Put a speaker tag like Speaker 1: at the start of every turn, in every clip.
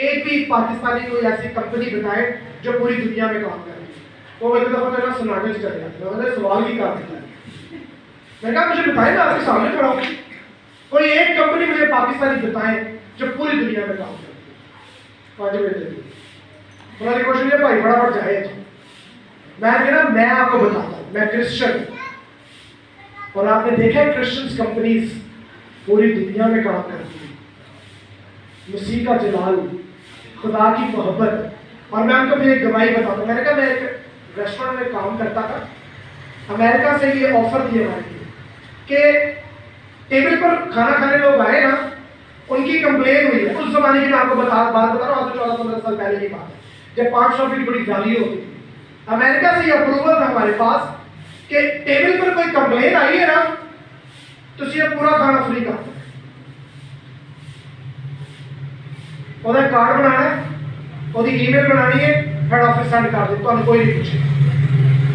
Speaker 1: एक भी पाकिस्तानी कोई ऐसी कंपनी बताए जो पूरी दुनिया में काम कर रही है। वो एक दफा मेरा सन्नाटे से चले जाते, मैंने सवाल ही कर दिया। मैंने कहा मुझे बताए ना, आपके सामने खड़ा हूं, कोई एक कंपनी मुझे पाकिस्तानी बताए जो पूरी दुनिया में काम करती है। 5 मिनट उन्होंने क्वेश्चन किया, भाई फटाफट जाए। मैं आपको बताता हूँ, मैं क्रिश्चियन हूं और आपने देखा है क्रिश्चियन कंपनीज पूरी दुनिया में काम करती है। मसीह का जलाल, खुदा की मोहब्बत। और मैं उनको फिर एक गवाही बताता हूँ। मैंने कहा मैं एक रेस्टोरेंट में काम करता था, अमेरिका से ये ऑफर दिए हमारे लिए कि टेबल पर खाना खाने लोग आए ना, उनकी कंप्लेन हुई है। उस जमाने की मैं आपको बात बता रहा हूँ, 14-15 साल पहले की बात है, जब 500 रुपये की बड़ी वैल्यू होती थी। अमेरिका से ये अप्रूवल था हमारे पास कि टेबल पर कोई कंप्लेन आई है ना, तो ये पूरा खाना फ्री कर दो। ਉਹਦਾ कार्ड बनाना है, ਉਹਦੀ ईमेल बनानी है, हेड ऑफिस सेंड कर दो, ਤੁਹਾਨੂੰ कोई नहीं पूछे।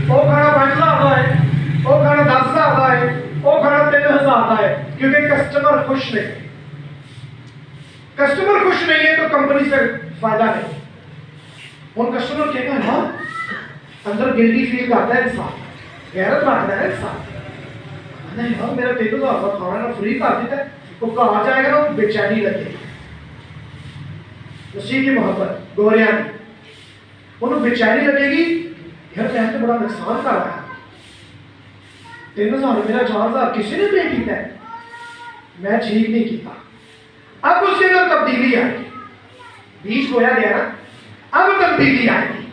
Speaker 1: वो खाना 5,000 का है, वो खाना 10,000 का है, वो खाना 3,000 का है, क्योंकि कस्टमर खुश नहीं। कस्टमर खुश नहीं है तो कंपनी से फायदा नहीं। और कस्टमर कहेगा हाँ, अंदर गिल्टी फील करता है इंसान, गैरत रखता है इंसान, नहीं हाँ मेरा 3,000 का खाना ना फ्री कर देता है, वो कहा जाएगा ना बेचैनी लगेगी। मसीह की मोहब्बत गोरिया की, उन्हें बेचैनी लगेगी, यार मैं तो बड़ा नुकसान कर रहा है, 3,000 मेरा 4,000 किसी ने पे किया है, मैं ठीक नहीं किया। अब उसके अंदर तब्दीली आएगी, बीज बोया गया ना, अब तब्दीली आएगी।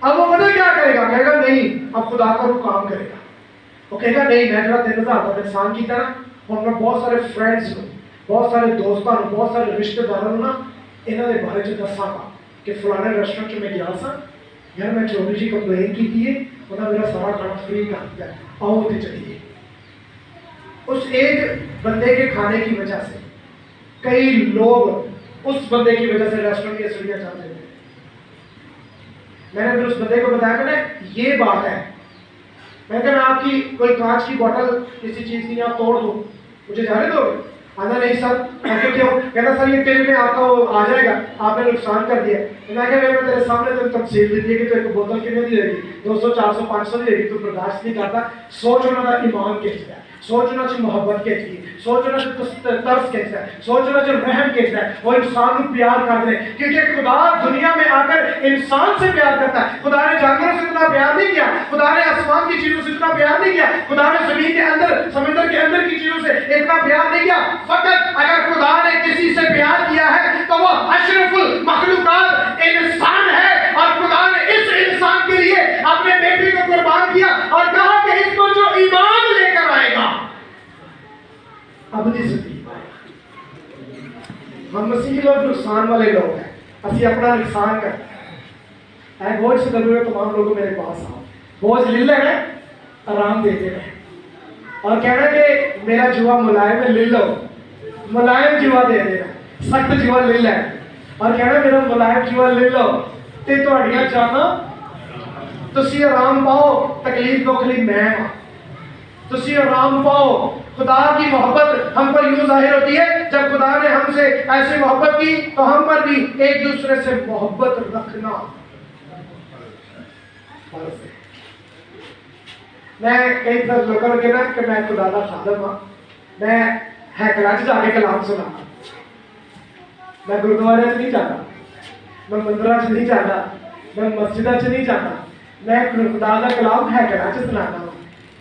Speaker 1: अब वो पता क्या करेगा, कहेगा नहीं अब खुदा का वो काम करेगा। वो कहेगा नहीं मैं तेरा 3,000 का नुकसान किया ना, और मैं बहुत सारे फ्रेंड्स को, बहुत सारे दोस्तों को, बहुत सारे रिश्तेदारों को ना इन्होंने बारे च दसागा कि फलाने रेस्टोरेंट में गया सा, यार मैं चौधरी जी कंप्लेन की थी, उन्होंने मेरा सारा खाना फ्री कर दिया, आओ उसे चलिए। उस एक बंदे के खाने की वजह से कई लोग उस बंदे की वजह से रेस्टोरेंट की सीढ़ियां चढ़ रहे थे। मैंने फिर उस बंदे को बताया, मैंने ये बात है, मैं क्या मैं आपकी कोई कांच की बोतल किसी चीज की आप तोड़ दो, मुझे जाने दो? आना नहीं सर। मैं क्यों? कहता सर ये टेबल में आपका वो आ जाएगा, आपने नुकसान कर दिया। मैं क्या मैं तेरे सामने तो तफसील दी थी कि तो एक बोतल कितने दी रहेगी, 200 400 500 दी रहेगी, तो बर्दाश्त नहीं करता। सोच उन्होंने ईमान कैसा है, सोच उन्होंने मोहब्बत कैसी है, सोच उन्होंने तरस कैसा है, सोच उन्होंने रहम कैसा है, वो इंसान को प्यार कर दे। क्योंकि खुदा दुनिया में आकर इंसान से प्यार करता है। खुदा ने जानवरों से इतना प्यार नहीं किया, खुदा ने आसमान की चीजों से इतना प्यार नहीं किया, खुदा ने जमीन के अंदर समुद्र के अंदर की चीजों से इतना प्यार नहीं किया। फकत अगर खुदा ने किसी से प्यार किया है तो वो अशरफुल मखलूकात इंसान है, और खुदा ने इस इंसान के लिए अपने बेटे को कुर्बान किया और कहा कि इसको जो ईमान लेकर आएगा अपनी जिंदगी पाएगा। हम मसीही लोग नुकसान वाले लोग हैं, असि अपना नुकसान करते हैं। बोझ से दबे हुए तमाम लोगों मेरे पास आओ, बोझ ले लेना, आराम देते रहे और कहना कि मेरा जुआ मुलायम है, ले लो, मुलायम जुआ दे देना, सख्त जुआ ले लेना और कहना मेरा मुलायम जुआ ले लो ते तुहाड़ियां जाना तुसी आराम पाओ, तकलीफ दुखली मैं हां, तुसी आराम पाओ। खुदा की मोहब्बत हम पर यूं जाहिर होती है जब खुदा ने हमसे ऐसी मोहब्बत की तो हम पर भी एक दूसरे से मोहब्बत रखना। मैं कई बार लोगों को कहना कि मैं खुदा का खादम हां, मैं हैकला च जाके कलाम सुना, मैं गुरुद्वारे च नहीं जाता, मैं मंदिर च नहीं जाता, मैं मस्जिद च नहीं जाता, मैं खुदा का कलाम हैकला च सुनाता हूं।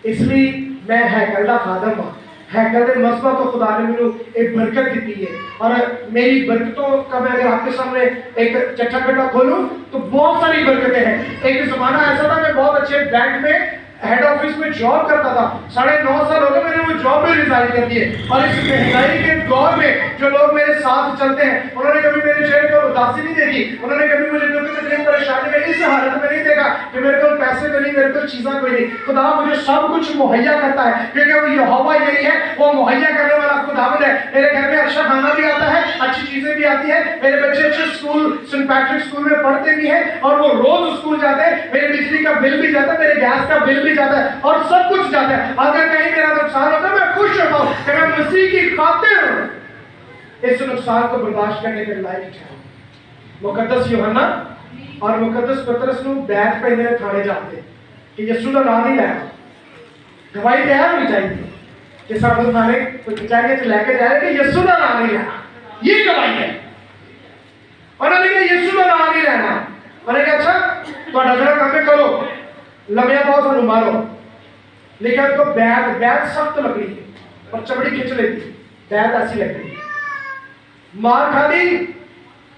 Speaker 1: इसलिए मैं हैकल का खादम हां। हैकल के मसबा तो खुदा ने मुझे एक बरकत दी है और मेरी बरकतों का मैं अगर आपके सामने एक चट्टा कट्टा खोलूं तो बहुत सारी बरकतें हैं। एक जमाना ऐसा था मैं बहुत अच्छे बैंक में हेड ऑफिस में जॉब करता था, 9.5 साल हो गए मैंने वो जॉब में रिजाइन कर दिए। और इस महंगाई के दौर में जो लोग मेरे साथ चलते हैं उन्होंने कभी मेरे चेहरे पर उदासी नहीं देखी, उन्होंने कभी मुझे दुख तकलीफ परेशानी में इस हालत में नहीं देखा कि मेरे को पैसे तो नहीं, मेरे को चीज़ें कोई नहीं। खुदा मुझे सब कुछ मुहैया करता है क्योंकि वो यहोवा यही है, वो मुहैया करने वाला खुदावंद है। मेरे घर में अच्छा खाना भी आता है, अच्छी चीजें भी आती है, मेरे बच्चे अच्छे स्कूल सेंट पैट्रिक स्कूल में पढ़ते भी हैं और वो रोज स्कूल जाते हैं, मेरे बिजली का बिल भी जाता है, मेरे गैस का बिल भी जाता है और सब कुछ जाता है। अगर कहीं मेरा नुकसान होता है मैं खुश होता हूं कि मैं मसीह की खातिर इस नुकसान को बर्दाश्त करने के लायक हूं। मुकद्दस यूहन्ना और मुकद्दस पतरस ਨੂੰ ਬੈਠ ਪੈਂਦੇ ਨੇ ਥਾਣੇ ਜਾਂਦੇ ਕਿ ਯਿਸੂ ਦਾ ਨਾਮ ਨਹੀਂ ਲੈਣਾ। ਗਵਾਹੀ ਤੇ ਹੈ ਹੋਣੀ ਚਾਹੀਦੀ ਕਿ ਸਾਨੂੰ ਥਾਣੇ ਕੋਈ ਕਚਹਿਰੀ 'ਚ ਲੈ ਕੇ ਜਾਏ ਕਿ ਯਿਸੂ ਦਾ ਨਾਮ ਨਹੀਂ ਲੈਣਾ। ਇਹ ਗਵਾਹੀ ਹੈ। ਉਹਨਾਂ ਨੇ ਕਿਹਾ ਯਿਸੂ ਦਾ ਨਾਮ ਨਹੀਂ ਲੈਣਾ। ਉਹਨੇ ਕਿਹਾ ਅੱਛਾ ਤੁਹਾਡਾ ਜਿਹੜਾ ਕੰਮ ਹੈ ਕਰੋ, ਲੰਮਿਆਂ ਪਾਓ ਸਾਨੂੰ ਮਾरो। लेकिन तो बैत सख्त लकड़ी है और चमड़ी खिंच लेती, बैत ऐसी लकड़ी मार खा दी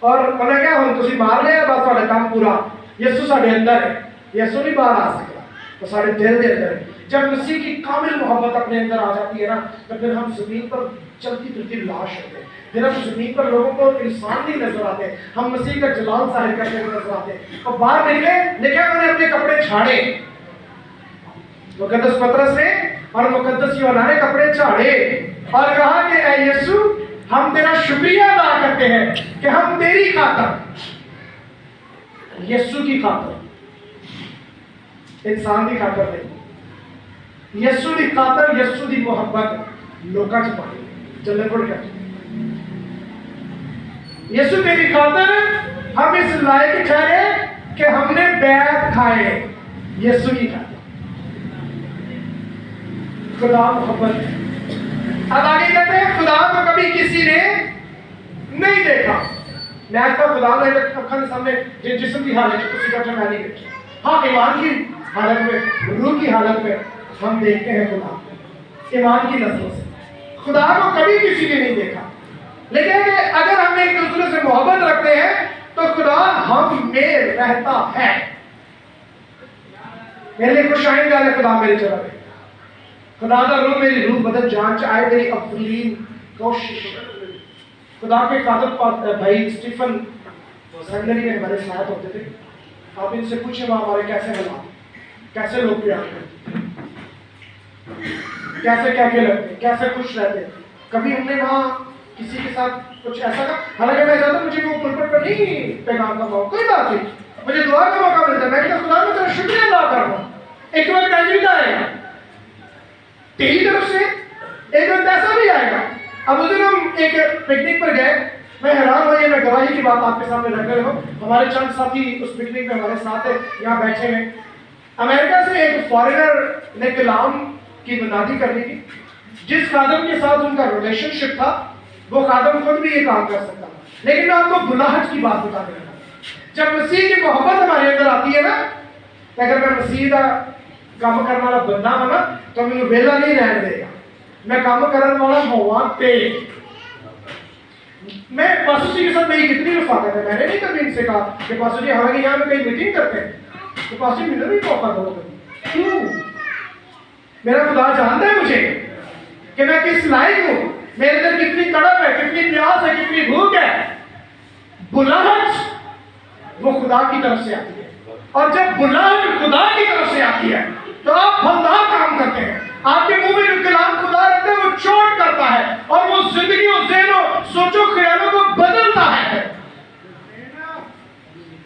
Speaker 1: और उन्हें क्या हम तुसी मार लिया बस ਤੁਹਾਡਾ काम पूरा। यीशु साडे अंदर है, यीशु नहीं बाहर आ सकता, तो साडे दिल के अंदर है। जब मसीह की कामिल मोहब्बत अपने अंदर आ जाती है ना, तो फिर हम जमीन पर चलती फिरती लाश होते हैं। फिर हम जमीन पर लोगों को इंसान नहीं नजर आते, हम मसीह का जलाल जाहिर करते हुए नजर आते हैं। और बाहर निकले, लेकिन उन्होंने अपने कपड़े झाड़े, मुकद्दस पतरस ने और मुकद्दस यूहन्ना ने कपड़े झाड़े और कहा कि ऐ यीशु हम तेरा शुक्रिया अदा करते हैं कि हम तेरी खातर, यीशु की खातर, इंसान की खातर नहीं, यीशु की खातर, यीशु की मोहब्बत लोकां च पाई जलनपुर कर। यीशु तेरी खातर हम इस लायक ठहरे कि हमने बैत खाए, यीशु की खातर। खुदा मोहब्बत है। अब आगे कहते हैं खुदा को कभी किसी ने नहीं देखा। मैं आज तक खुदा ने अखंड सामने जिस्म की हालत में किसी का मैं नहीं देखा। हाँ, ईमान की हालत में, रूह की हालत में हम देखते हैं खुदा, ईमान की नजरों से। खुदा को कभी किसी ने नहीं देखा, लेकिन अगर हम एक दूसरे से मोहब्बत रखते हैं तो खुदा हम में रहता है। मेरे लिए खुश आइंदा है खुदा मेरे चला गया। खुदा का रूह मेरी रूह बदन जान च आए, मेरी अफलीन कोशिश। खुदा के कादर भाई स्टीफन सेमिनरी में हमारे साथ होते थे। आप इनसे पूछे वहाँ हमारे कैसे हालात, कैसे लोग प्यार करते, कैसे क्या क्या लगते, कैसे खुश रहते। कभी हमने वहाँ किसी के साथ कुछ ऐसा का, हालांकि मैं चाहता मुझे वो पुलपट पर नहीं पैगाम का मौका, कोई बात नहीं, मुझे दुआ का मौका मिलता है। मैं कहता खुदा मैं तेरा शुक्रिया अदा कर रहा हूँ। एक वक्त तजुर्बा आएगा तेरी तरफ से, एक वक्त ऐसा भी आएगा। अब उस दिन हम एक पिकनिक पर गए, मैं हैरान हुआ, मैं गवाही की बात आपके सामने रख रहा हूँ। हमारे चंद साथी उस पिकनिक में हमारे साथ है, यहाँ बैठे हैं। अमेरिका से एक फॉरेनर ने कलाम की बुनियादी करनी थी। जिस खादम के साथ उनका रिलेशनशिप था वो खादम खुद भी ये काम कर सकता था, लेकिन मैं आपको बुलाहट की बात बता देता हूँ। जब मसीह की मोहब्बत हमारे अंदर आती है ना, तो अगर मैं मसीह का काम करने वाला बंदा हो ना, तो मैंने वेला नहीं रहने देगा। मैं काम करने वाला होवा पे मैं पासू जी के साथ मेरी कितनी रफाकत है। मैंने नहीं कभी इनसे कहा कि पासू जी हालांकि यहाँ में कहीं मीटिंग करते हैं तो पासू जी मुझे भी मौका दो कभी। क्यों? मेरा खुदा जानता है मुझे कि मैं किस लायक हूँ, मेरे अंदर कितनी तड़प है, कितनी प्यास है, कितनी भूख है। बुलाहट वो खुदा की तरफ से आती है, और जब बुलाहट खुदा की तरफ से आती है तो आप फलदार काम करते हैं। आपके मुंह में जो कलाम खुदा रहता है वो चोट करता है और वो जिंदगी और ज़हनों सोचो ख्यालों को बदलता है।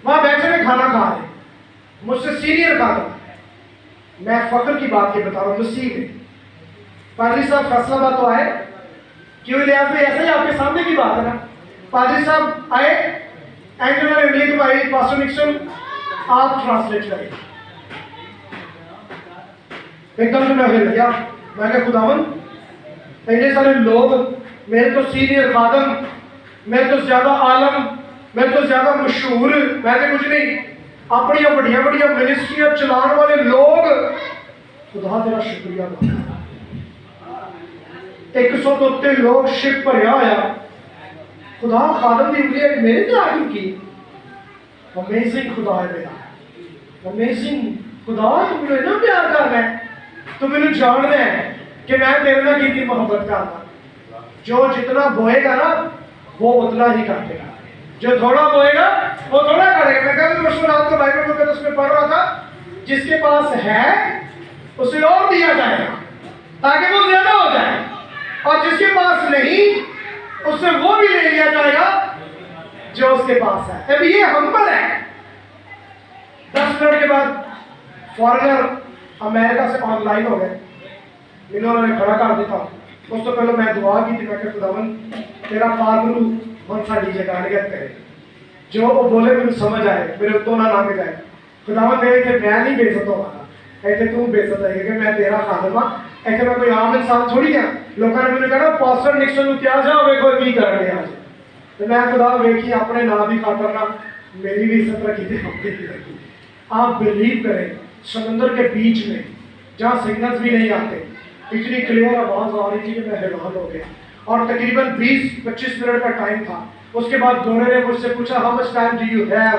Speaker 1: वहां बैठे में खाना खा रहे, मुझसे सीनियर खाना, मैं फख्र की बात ये बता रहा हूँ, नसीब है। पादरी साहब फैसलाबाद तो आए, क्यों लिहाज में ऐसे ही आपके सामने की बात है ना। पादरी साहब आए, एंगल ने मिली भाई पासो निक्सन आप ट्रांसलेट करें। एकदम से मैं हिल गया, मैं क्या खुदावन इतने सारे लोग, मेरे तो सीनियर खादम, मैं तो ज्यादा आलम, मैं तो ज्यादा मशहूर, मैं तो कुछ नहीं, अपनी बढ़िया बढ़िया मिनिस्ट्रियां चलाने वाले लोग, खुदा तेरा शुक्रिया। 100 तो उत्ते लोग शिप भरया होया, खुदा खादम की उंगली मेरे ते आ चुकी। अमेजिंग खुदा है मेरा, अमेजिंग खुदा, तू मुझे इतना प्यार करना है, तू मैंने जानना है कि मैं तेरे नाल कितनी मोहब्बत करता। जो जितना बोएगा ना वो उतना ही काटेगा, जो थोड़ा बोएगा वो थोड़ा करेगा। मैं कल परसों रात को बाइबल में उसमें पढ़ रहा था, जिसके पास है उसे और दिया जाएगा ताकि वो ज्यादा हो जाए, और जिसके पास नहीं उससे वो भी ले लिया जाएगा जो उसके पास है। अब ये हम्बल है। 10 मिनट के बाद फॉरेनर अमेरिका से ऑनलाइन हो गए, इन्होंने खड़ा कर दिया। उस तो पहले मैं दुआ की थी, मैं खुदावन तेरा पागलू कौन सा डीजे गालियत करे, जो वो बोले मैंने समझ आए, मेरे तो ना लग जाए। खुदावंद दे कि मैं नहीं बेइज्जत होगा, ऐसे तू बेइज्जत है कि मैं तेरा खादम हां, ऐसे मैं कोई आम इंसान थोड़ी हां। लोगों ने मैंने कहा पास्टर निक्सन नु क्या जा वे कोई की कर रहे आज, तो मैं खुदा वेखी अपने नाम की खातर ना मेरी भी इज्जत रखी थी, आपकी भी रखी। आप बिलीव करें, समंदर के बीच में जहाँ सिग्नल्स भी नहीं आते, इतनी क्लियर आवाज आ रही थी कि मैं हैरान हो गया। और तकरीबन 20-25 मिनट का टाइम था। उसके बाद गोरे ने मुझसे पूछा how much time do you have.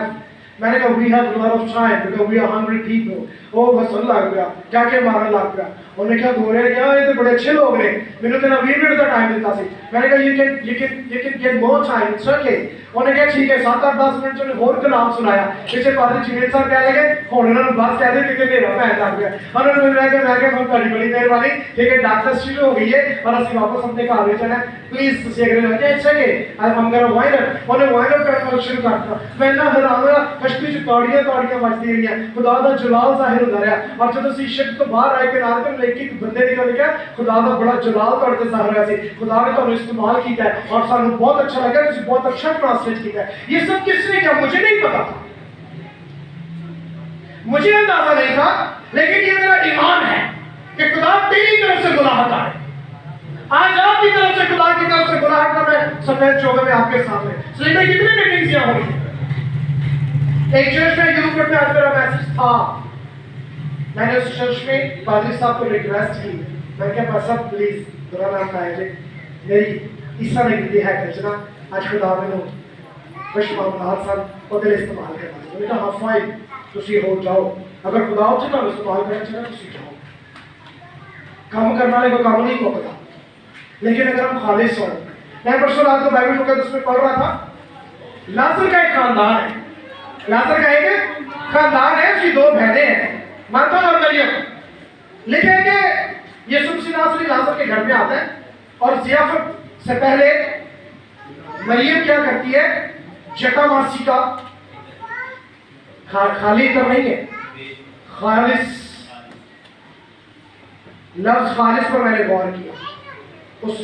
Speaker 1: मैंने कहा we have lot of time because we are hungry people. ओ हसन लग गया, क्या क्या मारने लग गया। उन्होंने कहा गोरे ने कहा ये तो बड़े अच्छे लोग ने, मैंने तेरा 20 मिनट का टाइम दिता सी। मैंने कहा you can get more time, it's okay। उन्होंने कहा ठीक है, 7-8-10 मिनट उन्होंने और कलाम सुनाया। पीछे पादरी चिमेल साहब कह लगे हुण उन्होंने बस कह दे कि मेरा भैन लग गया। उन्होंने मैं कहा हम बड़ी बड़ी मेहरबानी, ठीक है डॉक्टर शुरू हो गई है और असं वापस अपने घर में जाना, प्लीज तुसी अगर लगे अच्छा के हम करो वाइनर। उन्होंने वाइनर करना शुरू कर दिया। मैं ना हैरान होया, कश्ती च तौड़ियां बजदी रहियां, खुदा दा जलाल ज़ाहिर होंदा रहा। और जब ਅਸੀਂ ਸ਼ਿਪ ਤੋਂ ਬਾਹਰ ਆਏ ਕਿਨਾਰੇ ਤੇ ਇੱਕ ਬੰਦੇ ਨਿਕਲ ਗਿਆ, खुदा ਦਾ बड़ा जलाल ਤੁਹਾਡੇ ਤੇ ਜ਼ਾਹਿਰ ਹੋਇਆ ਸੀ। खुदा ने ਤੁਹਾਨੂੰ इस्तेमाल किया है और सानू बहुत अच्छा लगा, तुसी बहुत अच्छा ट्रांसलेट किया है। ये सब किसने किया मुझे नहीं पता था, मुझे अंदाजा नहीं था, लेकिन ये मेरा ईमान है कि खुदा तेरी तरफ से बुलाहट आए। आज आपकी तरफ से, खुदा की तरफ से बुलाहट का मैं सफेद चौके में आपके सामने। सुनिए कितनी मीटिंग्स यहाँ हुई। एक चर्च में यूथ में आज मेरा मैसेज था, मैंने उस चर्च में पादरी साहब को रिक्वेस्ट की, मैंने कहा पास्टर प्लीज बुरा ना खाए, मेरी इस तरह की है खर्चना आज खुदा मैंने खुश मामलात साहब और दिल इस्तेमाल करना। मैंने कहा हाँ फाइन तुसी हो जाओ, अगर खुदा उसे ना इस्तेमाल करना चाहिए तुसी जाओ। काम करने वाले को काम नहीं पकड़ा, लेकिन अगर हम खालिश हो। मैं परसों रात को बाइबल मुकद्दस में पढ़ रहा था, लाजर का एक खानदान है, लाजर का एक खानदान है, उसकी 2 बहनें हैं, मार्था और मरियम। लिखे कि यीशु मसीह नासरी लाजर के घर में आता है और जियाफत से पहले मरियम क्या करती है, जटामासी का खाली तो नहीं है, खालिस लफ्ज खालिस पर मैंने गौर किया उस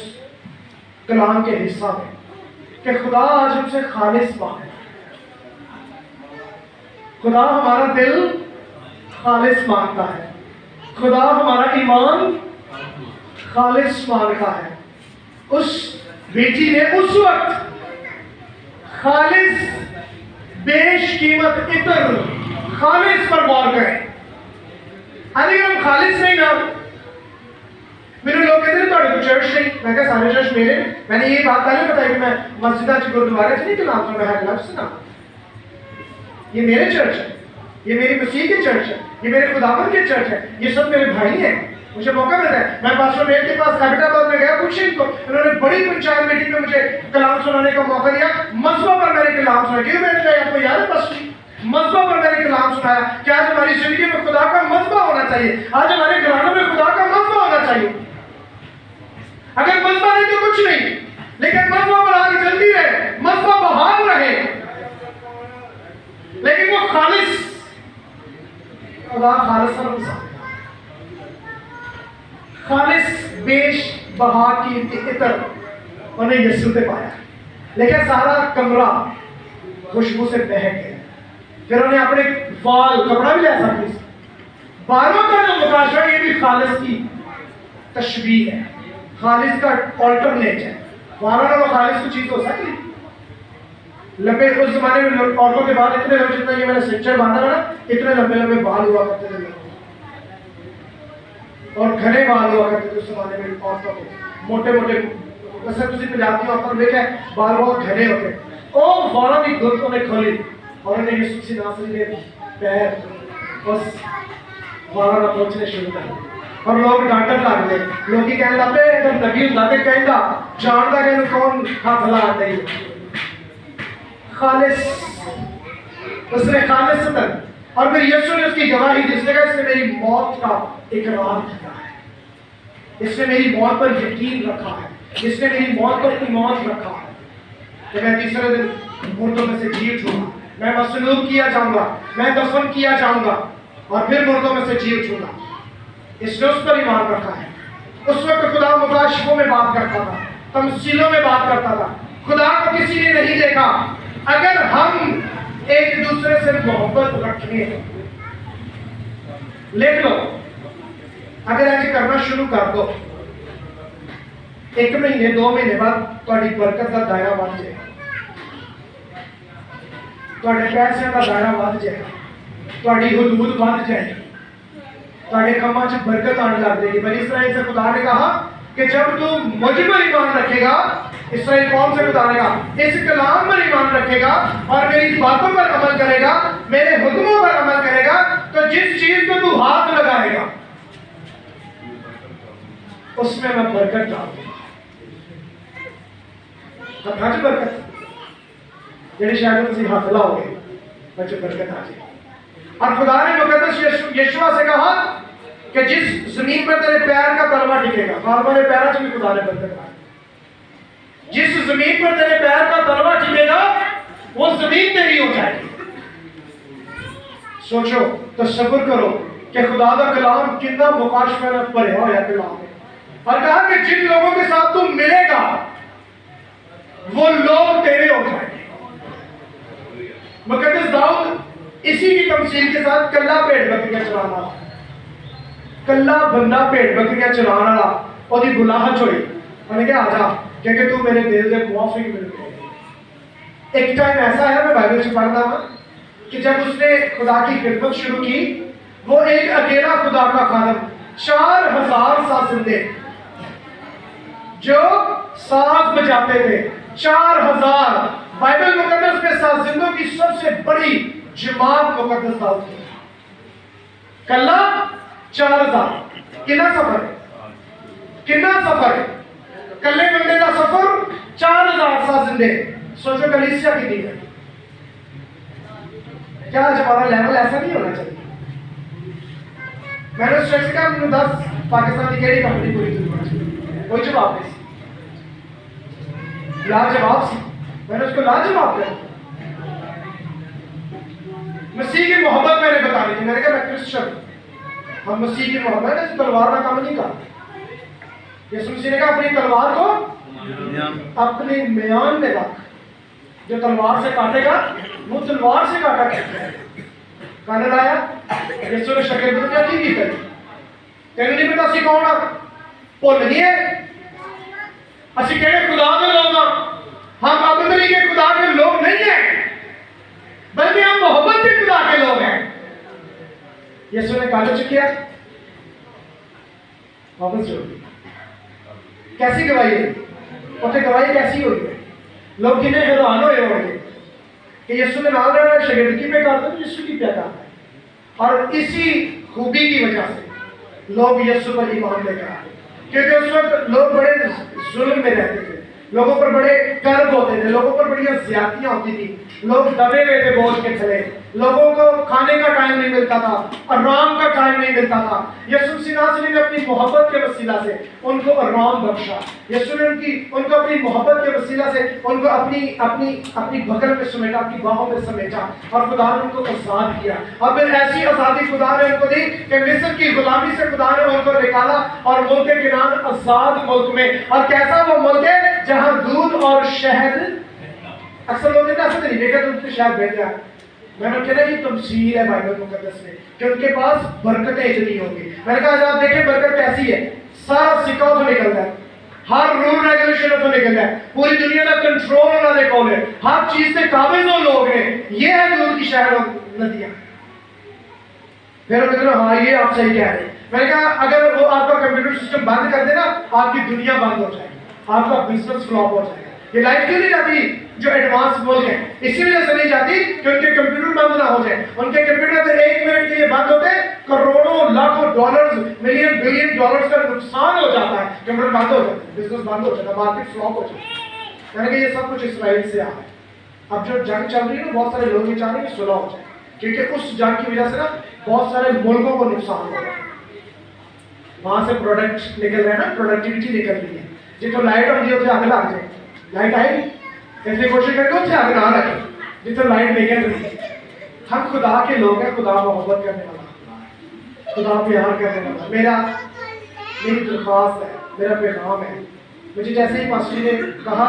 Speaker 1: कलाम के हिस्सा में कि खुदा आज हमसे खालिस मांगे। खुदा हमारा दिल खालिस मांगता है, खुदा हमारा ईमान खालिस मांगता है। उस बेटी ने उस वक्त खालिस बेशकीमत इतर खालिस पर गौर करें। अगर हम खालिस नहीं ना, मेरे लोग कहते हैं चर्च नहीं, मैं क्या सारे चर्च मेरे। मैंने ये बात पहले बताई कि मैं मस्जिद गुरुद्वारे से नहीं कलाम सुना है, लफ्ज़ सुना। ये मेरे चर्च है, ये मेरी मसीह की चर्च है, ये मेरे खुदावंद की चर्च है, ये सब मेरे भाई हैं। मुझे मौका मिलता है, मैं पास्टर मेल के पास हैबिटाबाद में गया, कुछ इनको उन्होंने बड़ी पंचायत मीटिंग में मुझे कलाम सुनाने का मौका दिया। मसबा पर मैंने कलाम सुना, क्यों मैंने कहा आपको याद है पास्टर मसबा पर मैंने कलाम सुनाया कि आज हमारी जिंदगी में खुदा का मसबा होना चाहिए, आज हमारे घरानों में खुदा का मसबा होना चाहिए। अगर मसबा नहीं तो कुछ नहीं, लेकिन मसबा पर आगे चलती रहे, मसबा बहाल रहे, लेकिन वो खालिस खुदा खालिस बेश बहा की इतर उन्हें यीशु ने पाया, लेकिन सारा कमरा खुशबू से बहक गया। फिर उन्हें अपने बाल कपड़ा भी ले सकते, बालों का जो मुकाशरा ये भी खालिस की तशबीह है, खालिस का ऑल्टरनेट है। बालों में खालिस की चीज हो सकती लंबे, उस जमाने में औरतों के बाल इतने लंबे, जितना ये मैंने सिंचर बांधा ना, इतने लंबे लंबे बाल हुआ करते थे और घने बाल हुआ करते थे उस जमाने में औरतों के, मोटे मोटे। वैसे तुम पंजाबी औरतों देखे बाल बहुत घने होते, ओ बालों की गुत उन्हें खोली और उन्हें यीशु मसीह नासरी के पैर उस बालों में पहुंचने शुरू कर दिए। और लोग डांटन लग गए, लोग ही कहने लगे जब नबी हुंदा ते कहंदा जानदा कि कौन हाथ हिलाता है। खालिस, उसने खालिस तक। और फिर यीशु ने उसकी गवाही दी, उसने कहा इसने मेरी मौत का इकरार किया है, इसने मेरी मौत पर यकीन रखा है, इसने मेरी मौत पर ईमान रखा है कि मैं तीसरे दिन मुर्दों में से जी उठूंगा, मैं मसलूब किया जाऊंगा, मैं दफन किया जाऊंगा और फिर मुर्दों में से जी उठूंगा। इसने उस पर ईमान रखा है। उस वक्त खुदा मुकाशफों में बात करता था, तमसीलों में बात करता था। खुदा को किसी ने नहीं देखा, अगर हम एक दूसरे से मोहब्बत रखें, लिख लो, अगर ऐसे करना शुरू कर दो, 1 महीने 2 महीने बाद ਤੁਹਾਡੀ बरकत का दायरा बढ़ जाएगा, ਤੁਹਾਡੇ पैसों का दायरा बढ़ जाएगा, ਤੁਹਾਡੀ हदूद बढ़ जाएगी, ਤੁਹਾਡੇ ਕੰਮਾਂ 'ਚ बरकत आने लग जाएगी। बनी इसराइल से खुदा ने कहा कि जब तू मुझ पर ईमान रखेगा, इसराइल कौम से खुदा ने कहा इस कलाम पर ईमान रखेगा और मेरी बातों पर अमल करेगा, मेरे हुक्मों पर अमल करेगा, तो जिस चीज को तू हाथ लगाएगा उसमें मैं बरकत डाल दूंगा। हथ बरकत जी शायद तुम हाथ लाओगे बच्चे बरकत आ जाए। और खुदा ने मुकद्दस यीशुआ से कहा कि जिस जमीन पर तेरे पैर का तलवा टिकेगा, मेरे पैरों से भी खुदा ने बरकत कहा, जिस जमीन पर तेरे पैर का तलवा टिकेगा वो जमीन तेरी हो जाएगी। सोचो, तसव्वुर करो कि खुदा का कलाम कितना मुकाशफा भरा हुआ कलाम है। और कहा कि जिन लोगों के साथ तुम मिलेगा वो लोग तेरे हो जाएंगे। मुकद्दस दाऊद इसी की तमसील के साथ कल्ला भेड़ बकरियां चलाना, कल्ला बंदा भेड़ बकरियां चलाने वाला ओदी बुलाहट होई, उन्हें क्या आजा क्योंकि तू मेरे दिल के मुआफिक मिल गए। एक टाइम ऐसा है, मैं बाइबल से पढ़ता हूं कि जब उसने खुदा की खिदमत शुरू की, वो एक अकेला खुदा का खादम 4000 साजिंदे जो साज बजाते थे, 4000 बाइबल मुकद्दस में साजिंदों की सबसे बड़ी जमात मुकद्दस दाऊद की। कल्ला 4000 कितना सफर है, कितना सफर है, कल्ले बंदे का सफर 4000 साजिंदे। सोचो कलीसिया कितनी है। क्या आज हमारा लेवल ऐसा नहीं होना चाहिए? मैंने उस शख्स का 10 पाकिस्तान की केड़ी कंपनी पूरी दुनिया कोई जवाब नहीं, लाजवाब सी, मैंने उसको लाजवाब किया। मसीह की मोहब्बत मैंने बता दी थी, मैंने कहा मैं क्रिश्चियन, हम मसीह की मोहब्बत है, तलवार का काम नहीं करते। यीशु मसीह ने कहा अपनी तलवार को अपने म्यान में रख, जो तलवार से काटेगा वो तलवार से काटा कहने लाया। यीशु ने शक्ल दुनिया की करी, तेन नहीं पता असी कौन आ, भुल गए असी केड़े खुदा के लोग हाँ। हम अपने के खुदा के लोग नहीं है, बल्कि हम मोहब्बत के खुदा के लोग हैं। यीशु ने कागज किया, वापस जोड़ दिया। कैसी गवाही है, उसे गवाही कैसी हुई है? लोग कितने हैरान हुए होंगे कि यीशु ने नाम लेना शगिर्दगी पे कर दो, यीशु की प्यादा है। और इसी खूबी की वजह से लोग यीशु पर ईमान लेकर आए, क्योंकि उस वक्त लोग बड़े जुल्म में रहते थे, लोगों पर बड़े कर्ज होते थे, लोगों पर बड़ी ज्यादतियां होती थी, लोग दबे हुए थे बोझ के थले, लोगों को खाने का टाइम नहीं मिलता था, आराम का टाइम नहीं मिलता था। यीशु मसीह ने अपनी मोहब्बत के वसीला से उनको आराम बख्शा। यीशु ने उनको अपनी मोहब्बत के वसीला से उनको अपनी अपनी अपनी बगल में समेटा, अपनी बाहों में समेटा, और खुदा ने उनको आजाद किया। और फिर ऐसी आजादी खुदा ने उनको दी कि मिस्र की गुलामी से खुदा ने उनको निकाला और मुल्क किनान आजाद मुल्क में। और कैसा वो मुल्क है जहां दूध और शहद, अक्सर लोग ऐसा नहीं देखा तो उनसे शहद बह गया। मैंने कहना कि तमसील है बाइबल मुकद्दस में कि उनके पास बरकतें इतनी होंगी। मैंने कहा आज आप देखें बरकत कैसी है, सारा सिक्का तो निकलता है, हर रूल रेगुलेशन तो निकलता है, पूरी दुनिया का कंट्रोल उन्होंने कौन है, हर चीज से काबिज वो लोग हैं। ये है दूध की शहर और नदियां। फिर कहते हाँ ये आप सही कह रहे हैं। मैंने कहा अगर वो आपका कंप्यूटर सिस्टम बंद कर देना, आपकी दुनिया बंद हो जाएगी, आपका बिजनेस फ्लॉप हो जाएगा। ये लाइट क्यों नहीं जाती जो एडवांस मुल्क है? इसी वजह से नहीं जाती कि उनके कंप्यूटर बंद ना हो जाए। उनके कंप्यूटर अगर 1 मिनट के लिए बंद होते, करोड़ों लाखों डॉलर्स, मिलियन बिलियन डॉलर्स का नुकसान हो जाता है, कंप्यूटर बंद हो जाता है, बिजनेस बंद हो जाता है, मार्केट फ्लॉप हो जाता है। यानी कि ये सब कुछ इसराइल से आया है। अब जो जंग चल रही है ना, बहुत सारे लोग ये चाह रहे हैं कि सुलह हो जाए, क्योंकि उस जंग की वजह से ना बहुत सारे मुल्कों को नुकसान हो रहा है। वहां से प्रोडक्ट निकल रहे हैं ना, प्रोडक्टिविटी निकल रही है। जितो लाइट होगी उसे आग लग जाए, लाइट आएगी इसलिए कोशिश करके उसे आग ना लगे जितो लाइट निकल रही है। हम खुदा के लोग हैं, खुदा मोहब्बत करने वाला, खुदा प्यार करने वाला। मेरी दरख्वास्त है, मेरा पैगाम है, मुझे जैसे ही पास्टर ने कहा,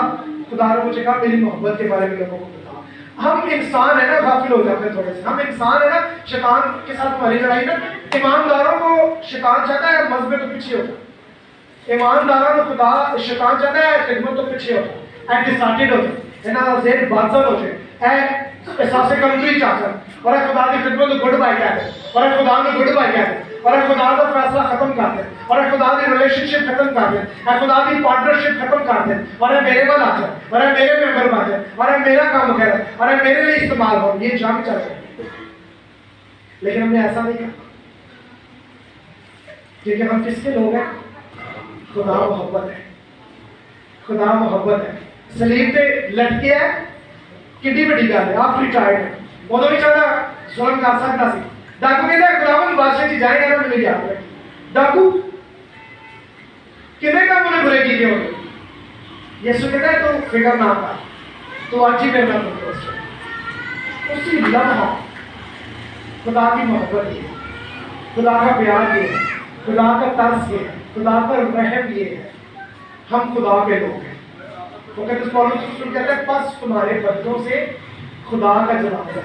Speaker 1: खुदा ने मुझे कहा मेरी मोहब्बत के बारे में लोगों को बता। हम इंसान है ना, गाफिल हो जाते हैं थोड़े से। हम इंसान है ना, शैतान के साथ हमारी लड़ाई में ईमानदारों को शैतान चाहता है मजहब तो पीछे होता, ईमानदारों को खुदा शैतान चाहता है खिदमत तो पीछे होता, डिसाइडेड होता है ना, जेर बादल होते हैं, एहसास कमजोरी चाहता है, और खुदा की खिदमत को गुड बाय कहते हैं, और खुदा ने गुड बाय कहते हैं, और खुदा का फैसला खत्म करते हैं, और खुदा की रिलेशनशिप खत्म करते हैं, खुदा की पार्टनरशिप खत्म करते हैं, और मेरे वाल आ जाए, और मेरे मेंबर बन जाए, और मेरा काम करे, और मेरे लिए इस्तेमाल हो, ये जंग चल रही है। लेकिन हमने ऐसा नहीं कहा, क्योंकि हम किसके लोग हैं? खुदा मोहब्बत है, खुदा मोहब्बत है। सलीब पे लटके है, कितनी बड़ी गल है, आप रिटायर्ड है, उदों भी चाहता जुल्म कर सकता सी। डाकू कहता है खुदावन बादशाह जी जाएगा ना, मेरी याद है डाकू कितने काम उन्हें बुरे किए होंगे। यीशु कहता है तू फिक्र ना कर, तू आज ही मेरे नाम दोस्त। उसी लम्हा खुदा की मोहब्बत ये है, खुदा का प्यार ये है, खुदा का तरस ये है, खुदा पर रहम ये है। हम खुदा के लोग हैं। वो कहते कहते हैं बस तुम्हारे बच्चों से खुदा का जलाल है,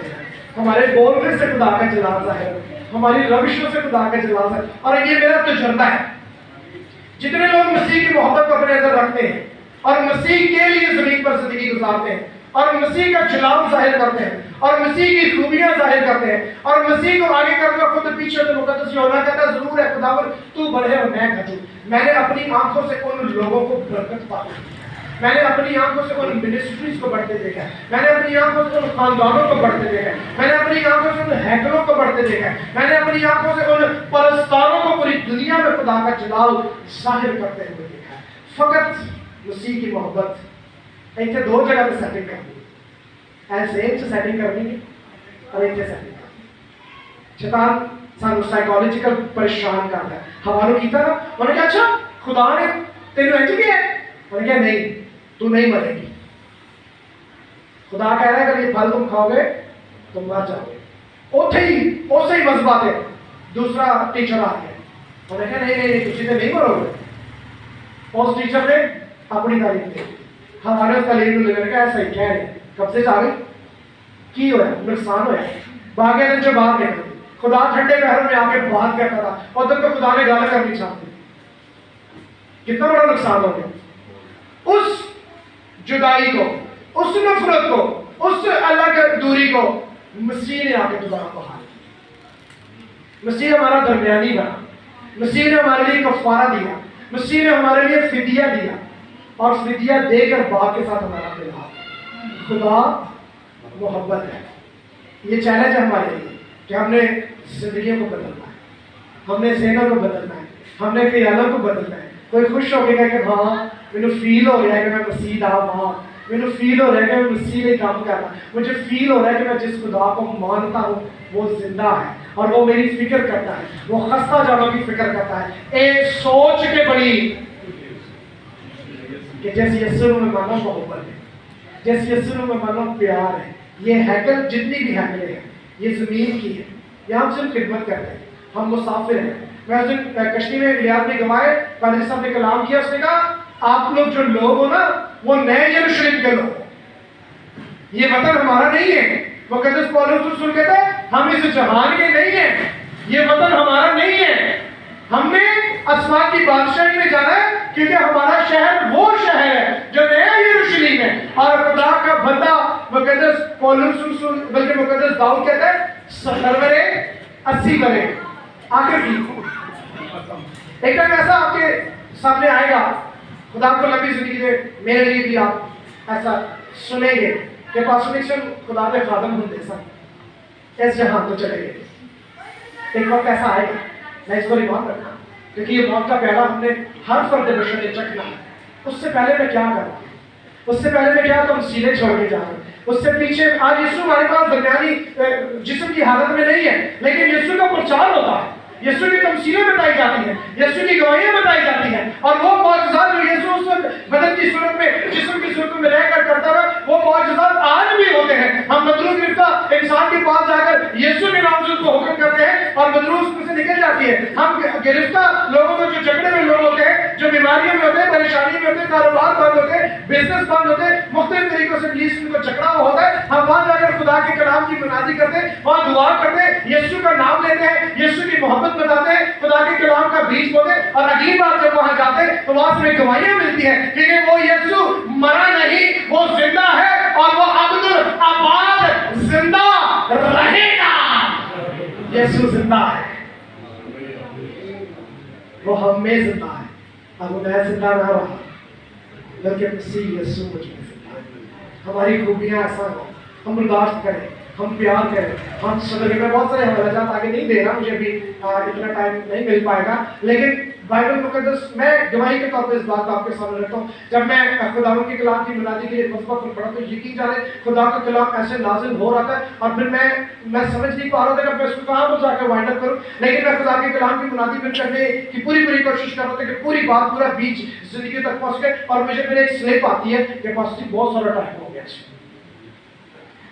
Speaker 1: हमारे बोलने से खुदा का जलाल है, हमारी रविशों से खुदा का जलाल है। और ये मेरा तजुर्बा है, जितने लोग मसीह की मोहब्बत को अपने अंदर रखते हैं और मसीह के लिए जमीन पर जिंदगी गुजारते हैं और मसीह का जलाल जाहिर करते हैं और मसीह की खूबियां जाहिर करते हैं और मसीह को आगे करके खुद पीछे तो मुकद्दस यूहन्ना कहता है जरूर है खुदावन तू बढ़े और मैं घटूं। मैंने अपनी आंखों से उन लोगों को बरकत पाई, मैंने अपनी आंखों से उन मिनिस्ट्रीज को बढ़ते देखा है, मैंने अपनी आंखों से उन खानदानों को बढ़ते देखा है, मैंने अपनी आंखों से उन हैकलों को बढ़ते देखा है, मैंने अपनी आंखों से उन परस्तारों को पूरी दुनिया में खुदा का जलाल जाहिर करते हुए देखा है। फकत मसीह की मोहब्बत इतने दो जगह पे सेटिंग करनी है, ऐसे एक सेटिंग करनी है और एक सेटिंग करनी। शैतान सानू साइकोलॉजिकल परेशान करता है। हवालों कीता ना, उन्होंने कहा अच्छा खुदा ने तेन इंज किया है, उन्होंने कहा नहीं तू नहीं मरेगी। खुदा कह रहा है अगर ये फल तुम खाओगे तुम मर जाओगे। उठे ही उसे ही मजबा थे दूसरा टीचर आ गया, उन्होंने कहा नहीं नहीं तुझे तो नहीं मरोगे। उस टीचर ने अपनी तारीफ दी, हमारे उस तालीम को लेकर ऐसा ही कह रहे कब से आ गई की होया नुकसान होया भागे दिन जो बाहर निकल खुदा ठंडे पहरों में आके बात करता था और तब तो खुदा ने गाल करनी चाहती, कितना बड़ा नुकसान हो गया। उस जुदाई को, उस नफरत को, उस अलग दूरी को मसीह ने आके दोबारा बहाल किया। मसीह हमारा दरमियानी बना, मसीह ने हमारे लिए कफारा दिया, मसीह ने हमारे लिए फिदिया दिया और फिदिया देकर बाप के साथ हमारा मिलाप। खुदा मोहब्बत है। ये चैलेंज है हमारे लिए कि हमने जिंदगियों को बदलना है, हमने ज़हनों को बदलना है, हमने ख्यालों को बदलना है। कोई खुश हो गया कि हाँ मैंने फील हो रहा है कि मैं मसीह दा मां, मैंने फील हो रहा है कि मैं मसीह लिए काम कर रहा, मुझे फील हो रहा है कि मैं जिस खुदा को मानता हूँ वो जिंदा है और वो मेरी फिक्र करता है, वो खस्ता जानों की फिक्र करता है। एक सोच के बड़ी कि जैसे यीशु में मानो मोहब्बत है, जैसे यीशु में मानो प्यार है। ये हैकल जितनी भी हैकलें हैं ये जमीन की है, यहाँ हम सिर्फ खिदमत करते हैं, हम मुसाफिर हैं। मैं उस दिन कश्ती में लियाद में गवाए पादरी साहब ने कलाम किया, उसने कहा आप लोग जो लोग हो ना वो नए यरूशलेम के लोग, ये वतन हमारा नहीं है। वो कहते पौलुस रसूल कहता है हम इस जहान के नहीं है, ये वतन हमारा नहीं है, हमने आसमान की बादशाही में जाना है क्योंकि हमारा शहर वो शहर है जो नया यरूशलेम है। और खुदा का बंदा मुकद्दस पौलुस रसूल बल्कि मुकद्दस दाऊद कहता है 70 बरे 80 बरे आखिर की एक टाइम ऐसा आपके सामने आएगा, खुदा को लंबी जिंदगी दे, मेरे लिए भी आप ऐसा सुनेंगे कि पास्टर खुदा के खादम होते सब इस जहां तो चले गए। एक वक्त ऐसा आएगा, मैं इसको रिकॉर्ड रखा क्योंकि ये मौत का प्याला हमने हर फर्द बशर ने चखना है। उससे पहले मैं क्या करूँ, उससे पहले मैं क्या तुम सीधे छोड़ के जा रहे हैं, उससे पीछे आज यीशु हमारे पास दरमियानी जिस्म की हालत में नहीं है लेकिन यीशु का प्रचार होता है, यीशु की तमसीलें बताई जाती हैं, यीशु की गवाहियां बताई जाती हैं, और वो मौजज़ात जो यीशु उस वक्त बदन की सूरत में, जिस्म की सूरत में रहकर करता था, वो मौजज़ात आज भी होते हैं। हम मदरूस गिरफ्ता इंसान के पास जाकर यीशु के नाम से उसको हुक्म करते हैं और मदरूस में से निकल जाती है। हम गिरफ्ता लोगों को, जो झगड़े में लोग होते हैं, जो बीमारियों में होते हैं, परेशानी में होते हैं, कारोबार बंद होते हैं, बिजनेस बंद होते हैं, मुख्तलिफ तरीकों से पुलिस उनको झगड़ा होता है, हम वहां जाकर खुदा के कलाम की मुनादी करते हैं, वहां दुआ करते हैं, यीशु का नाम लेते हैं, यीशु की मोहब्बत बताते हैं, खुदा के कलाम का बीज बोते हैं, और अगली बार जब वहां जाते हैं तो वहां से गवाहियां मिलती हैं कि वो यीशु मरा नहीं, वो जिंदा है, और वो अब्दुल आबाद जिंदा रहेगा। यीशु जिंदा है, वो हम में जिंदा है। अब मैं जिंदा ना रहा, बल्कि मसीह यीशु मुझ में जिंदा है। हमारी खूबियां ऐसा हो, हम बर्दाश्त करें, हम प्यार करें, हम सदर में बहुत सारे हवालात आगे नहीं दे रहा, मुझे अभी इतना टाइम नहीं मिल पाएगा, लेकिन बाइबल मुकद्दस मैं गवाही के तौर पर इस बात को आपके सामने रखता हूँ। जब मैं खुदा के कलाम की मुनादी के लिए मसबत पर पढ़ा तो यकीन जाने खुदा का कलाम ऐसे नाजिल हो रहा था, और फिर मैं समझ नहीं पा रहा था कि मैं इसको कहाँ पर जाकर वाइंड अप करूँ, लेकिन मैं खुदा के कलाम की मुनादी में करने की पूरी कोशिश कर रहा था कि पूरी बात, पूरा बीच जिंदगी तक पहुँच गए। और मुझे फिर एक स्लिप आती है कि पॉजिटिव बहुत सारा टाइम हो गया,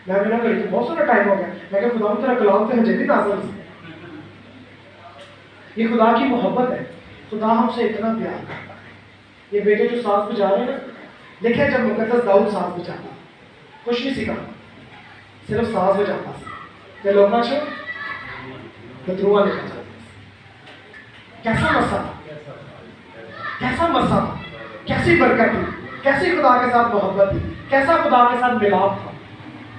Speaker 1: मैं बिना करी तो बहुत सारा टाइम हो गया। मैं क्या खुदा तेरा कलाम तो हजे भी नाज़िल है। ये खुदा की मोहब्बत है, खुदा हमसे इतना प्यार करता है। ये बेटे जो साथ बजा रहे हैं ना, देखिए जब मुकद्दस दाऊद साथ बजाता, कुछ नहीं सीखा, सिर्फ साथ बजाता था, लोग बदरुआ लिखा जाता। कैसा मसा, कैसा मसा, कैसी बरकत थी, कैसी खुदा के साथ मोहब्बत थी, कैसा खुदा के साथ मिलाप था,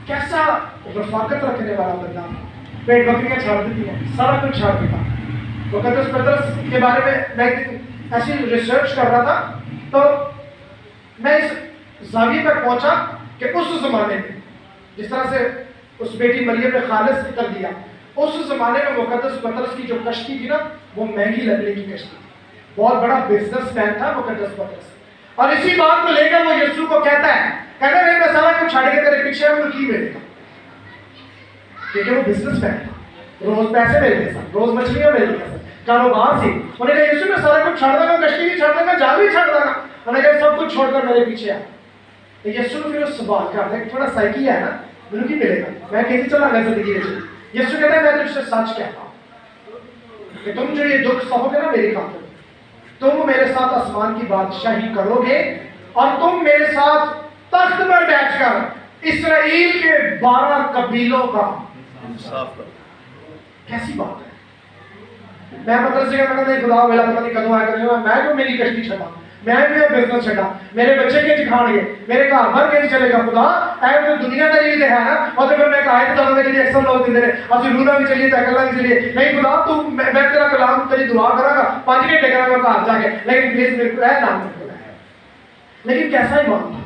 Speaker 1: कैसा रफाकत रखने वाला बंदा था। पेट बकरियां छाड़ देती हैं, सारा कुछ छाड़ देता। मुकद्दस पतरस के बारे में मैं ऐसी रिसर्च कर रहा था, तो मैं इस जाविये तक पहुंचा कि उस जमाने में जिस तरह से उस बेटी मरियम ने खालिस कर दिया, उस जमाने में मुकद्दस पतरस की जो कश्ती थी ना, वो महंगी लकड़ी की कश्ती थी। बहुत बड़ा बिजनेसमैन था मुकद्दस पतरस, और इसी बात को लेकर वो यीशु को कहता है मैं सारा कुछ छाड़ के तेरे पीछे हूं, की मिलेगा, क्योंकि वो बिजनेसमैन था, रोज पैसे मिलते थे, रोज मछलियां मिलती थी, कारोबार थी। उन्होंने कहा यीशु मैं सारा कुछ छाड़ दूंगा, कश्ती भी छाड़ दूंगा, जाल भी छाड़ दूंगा, उन्होंने कहा सब कुछ छोड़कर मेरे पीछे आ। तो यीशु फिर उस सवाल करता है, थोड़ा साइकी है ना, मैंने की मिलेगा, मैं कैसे चला गया जिंदगी में। यीशु कहता है मैं तुझसे सच कहता हूं कि तुम जो ये दुख सहोगे ना मेरी खातिर, तुम मेरे साथ आसमान की बादशाही करोगे, और तुम मेरे साथ तख्त पर बैठकर इस्राएल के 12 कबीलों का इंसाफ करो। कैसी बात है। मैं मतलब से कहता नहीं खुदा मेरा पता नहीं कदों आएगा, मैं तो मेरी कश्ती छड़ा, मैं भी बिजनेस छड़ा, मेरे बच्चे के खाने, मेरे घर भर के चलेगा खुदा ऐ तो दुनिया का ये है ना। और फिर मैं कहा था मेरे लिए अक्सर लोग दिंदे ने असि रूना भी चलिए अकला भी चलिए, नहीं खुदा तू मैं तेरा कलाम तेरी दुआ करांगा 5 घंटे करांगा घर जाके, लेकिन प्लीज मेरे को ऐ नाम मत बुला। लेकिन कैसा ईमान था,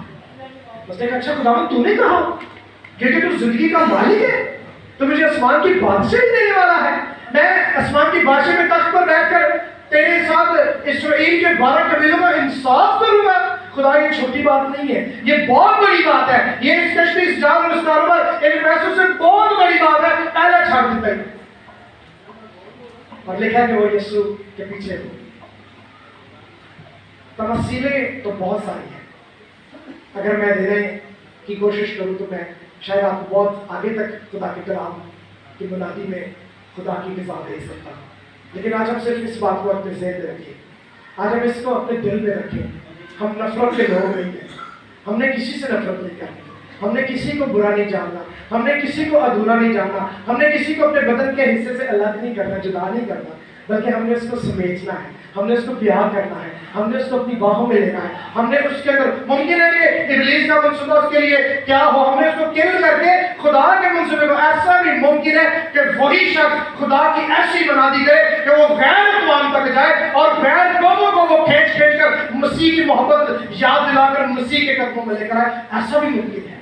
Speaker 1: उसने कहा अच्छा खुदा तूने कहा क्योंकि तू जिंदगी का मालिक है, तो मुझे आसमान की बादशाही देने वाला है, मैं आसमान की बादशाही में तख्त पर बैठकर तेरे साथ इस्राएल के 12 कबीलों का इंसाफ करूंगा। खुदा ये छोटी बात नहीं है, ये बहुत बड़ी बात है, ये इस कश्ती इस जाल और इस कारोबार इन पैसों से बहुत बड़ी बात है। पहले छाड़ देता है और लिखा कि वो यीशु के पीछे हो। तमसीलें तो बहुत सारी हैं, अगर मैं देने की कोशिश करूं तो मैं शायद आपको बहुत आगे तक खुदा के कलाम की मुनादी में खुदा की ग़िज़ा दे सकता हूँ, लेकिन आज हम सिर्फ इस बात को अपने ज़हन में रखें, आज हम इसको अपने दिल में रखें। हम नफरत के लोग नहीं हैं, हमने किसी से नफरत नहीं करनी, हमने किसी को बुरा नहीं जानना, हमने किसी को अधूरा नहीं जानना, हमने किसी को अपने बदन के हिस्से से अलग नहीं करना, जुदा नहीं करना, बल्कि हमने उसको समेटना है, हमने उसको प्यार करना है, हमने उसको अपनी बाहों में लेना है। हमने उसके अंदर मुमकिन है कि इब्लीस का मंसूबा उसके लिए क्या हो, हमने उसको किल करके खुदा के मंसूबे को, ऐसा भी मुमकिन है कि वही शख्स खुदा की ऐसी बना दी गए कि वो गैर अक़वाम तक जाए और गैर कौमों को वो खींच कर मसीह की मोहब्बत याद दिलाकर मसीह के कदमों में लेकर आए, ऐसा भी मुमकिन है।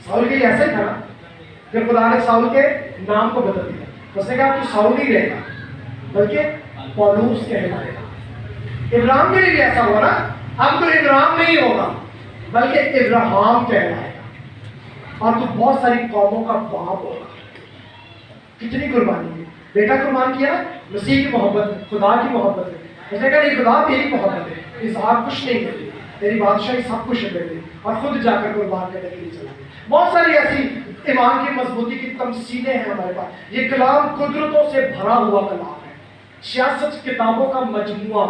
Speaker 1: साउल के लिए ऐसा ही था ना, फिर खुदा ने साउल के नाम को बदल दिया, उसने कहा तू साउल नहीं रहेगा बल्कि पौलुस कहलाएगा। इब्राहिम के लिए भी ऐसा हुआ ना, अब तो इब्राहिम नहीं होगा बल्कि इब्राहिम कहलाएगा और तू बहुत सारी कौमों का बाप होगा। कितनी कुर्बानी है, बेटा कुर्बान किया ना, मसीह की मोहब्बत है, खुदा की मोहब्बत है। उसने कहा नहीं खुदा तेरी मोहब्बत है, इस आप कुछ नहीं करती, तेरी बादशाही सब कुछ है बेटे, और खुद जाकर कुर्बान करने के लिए चला गया। बहुत सारी ऐसी ईमान की मजबूती की तमसीलें हैं हमारे पास। ये कलाम कुदरतों से भरा हुआ कलाम है, 66 किताबों का मजमुआ।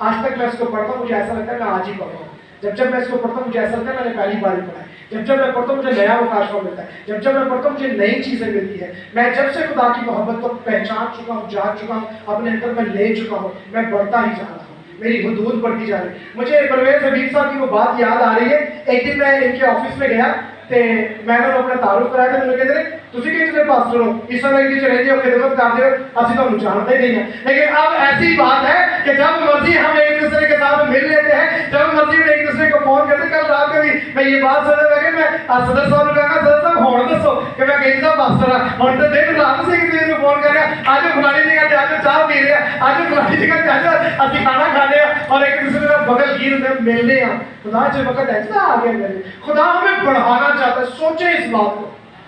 Speaker 1: आज तक मैं इसको पढ़ता हूँ, मुझे ऐसा लगता है मैं आज ही पढ़ रहा हूँ। जब मैं इसको पढ़ता हूँ मुझे ऐसा लगता है मैंने पहली बार ही पढ़ा है। जब मैं पढ़ता हूँ मुझे नया मुकाशवा मिलता है। जब मैं पढ़ता हूँ मुझे नई चीजें मिलती है। मैं जब से खुदा की मोहब्बत को पहचान चुका हूँ, जान चुका हूँ, अपने अंदर में ले चुका हूँ, मैं बढ़ता ही जा रहा हूँ, मेरी हुदूद बढ़ती जा रही है। मुझे परवेज हबीब साहब की वो बात याद आ रही है। एक दिन मैं इनके ऑफिस में गया ਤੇ ਮੈਂ ਉਹਨਾਂ ਨੂੰ ਆਪਣਾ ਤਾਰੁਫ ਕਰਾਇਆ ਤੇ ਮੈਨੂੰ ਕਹਿੰਦੇ ਨੇ ਤੁਸੀਂ ਕਿਹੜੇ ਜਿਹੜੇ ਪਾਸਟਰ हो, इस समय की रहते हो, खिदमत करते हो, असि तो जानते ही नहीं है। लेकिन अब ऐसी बात है कि जब मर्जी हम एक दूसरे के साथ मिल लेते हैं, जब मर्जी में एक दूसरे को फोन करते। कल रात में भी मैं ये बात सुन रहा कि मैं सदर साहब ने कहा सदर साहब होड़ दसो कि मैं कहीं सा पास्टर हाँ, हम तो दिन रात से एक दूसरे को फोन कर रहे हैं, आज फलानी जगह आज चाह पी रहे हैं, आज फलानी जगह आज असि खाना खाने और एक दूसरे का बगल गिर मिलने। खुदा जो वक्त ऐसा आ गया मेरे, खुदा हमें बढ़ाना चाहता है। सोचे इस बात को,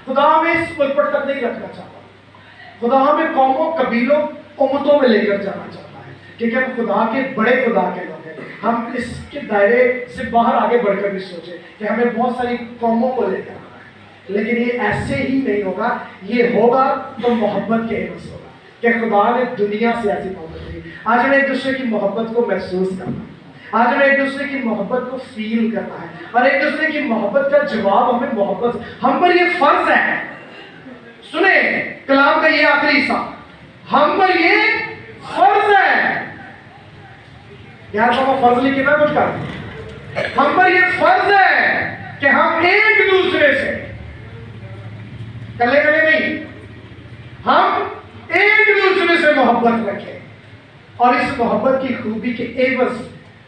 Speaker 1: खुदा हमें इस पुल पर तक नहीं रखना चाहता। खुदा हमें कौमों कबीलों उम्मतों में लेकर जाना चाहता है, क्योंकि हम खुदा के बड़े खुदा के लोग हैं। हम इसके दायरे से बाहर आगे बढ़कर भी सोचे कि हमें बहुत सारी कौमों को लेकर आना है, लेकिन ये ऐसे ही नहीं होगा। ये होगा तो मोहब्बत के एवज होगा कि खुदा ने दुनिया से ऐसी मोहब्बत की। आज हमें एक दूसरे की मोहब्बत को महसूस करना है, आज हमें एक दूसरे की मोहब्बत को फील करना है, और एक दूसरे की मोहब्बत का जवाब हमें मोहब्बत। हम पर ये फर्ज है, सुने कलाम का ये आखिरी हिस्सा, हम पर ये फर्ज है। यार बाबा फर्ज लिखे ना कुछ कर, हम पर ये फर्ज है कि हम एक दूसरे से कले कले नहीं, हम एक दूसरे से मोहब्बत रखें, और इस मोहब्बत की खूबी के एवज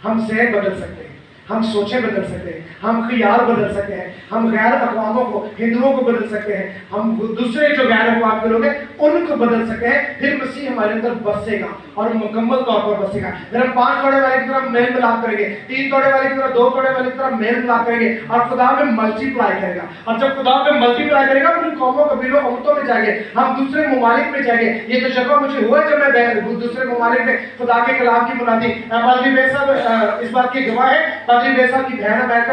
Speaker 1: हम जहन बदल सकते हैं, हम सोचें बदल सकते हैं, हम ख्याल बदल सकते हैं, हम गैर अक़वामों को, हिंदुओं को बदल सकते हैं, हम दूसरे जो गैर अक़वाम के लोग हैं उनको बदल सकते हैं। फिर मसीह हमारे अंदर बसेगा और मुकम्मल तौर पर बसेगा। फिर हम 5 तोड़े वाले की तरह मेल मिलाप करेंगे, 3 तोड़े वाले की तरह, 2 तोड़े वाले की तरह मेल मिलाप करेंगे, और खुदा में मल्टीप्लाई करेगा। और जब खुदा में मल्टीप्लाई करेगा फिर कौमों कबीलों उम्मतों में जाएंगे, हम दूसरे ममालिक में जाएंगे। ये तजुर्बा मुझे हुआ जब मैं दूसरे ममालिक में खुदा के कलाम की मुनादी। पादरी बेग साहब इस बात की गवाह है। पादरी बेग साहब की बहन अमेरिका में